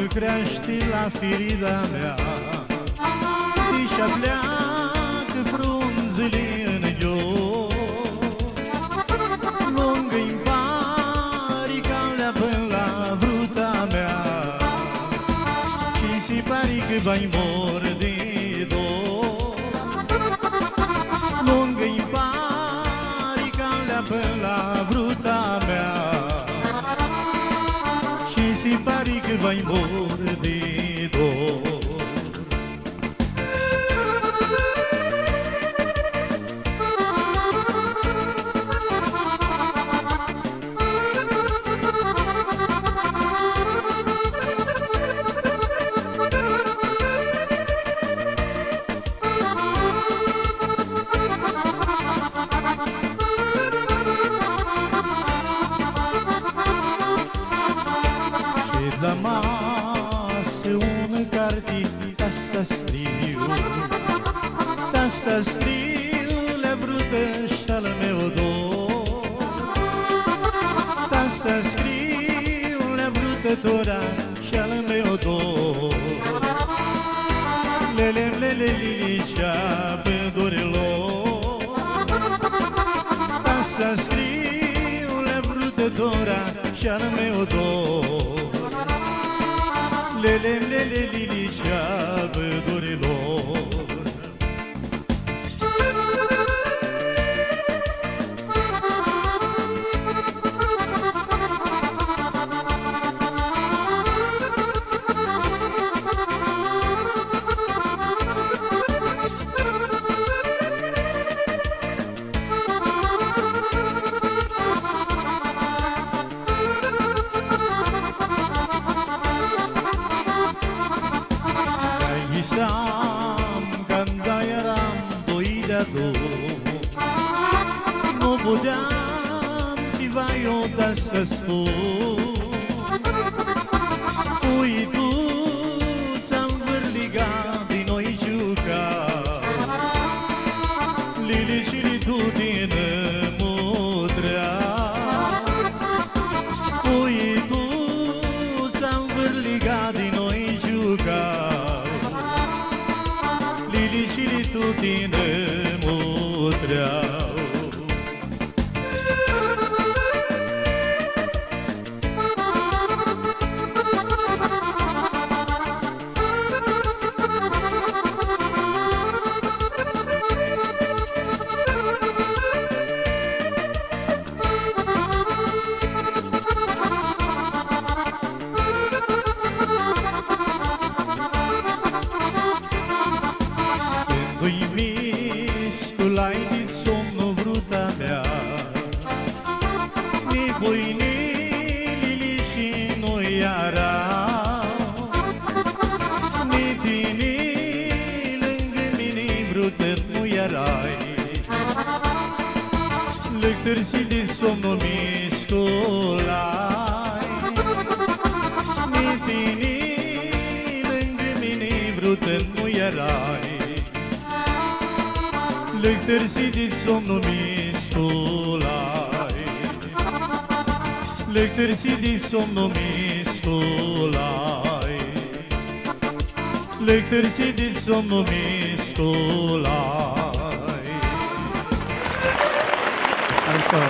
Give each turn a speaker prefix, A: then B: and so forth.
A: crește la firida mea și pleacă frunzele în ghior. Lungă-i pari calea până la vruta mea și se pare că vai mor de dor. Lungă-i pari calea până la vruta mea și se pare că vai mor de dor. La masă una carte ca să scriu la brută și-al meu dor, ca să scriu la brutătura și-al meu dor. Lele, lele, lilicea pe dorilor, ca să scriu la brutătura și-al meu dor. Lele, lele, lilicea pădurilor. Când eram doi de nu puteam si vai iota să spun. Ui tu ți-am vârligat din noi juca, lilicii tu din mutrea. Ui tu ți-am vârligat din noi juca, lilicii tu din mutreau. Când-i miscul ai de somnul vruta mea, ni pui-ni lilicii nu iarau, ni tine lângă mine vrutăt nu erai. Lăctărsi de somnul miscul ai, ni tine lângă mine vrutăt nu erai. Lăctărsi de somnul miscul ai, lăctărsi de somnul miscul ai, lăctărsi de somnul miscul ai. Hai să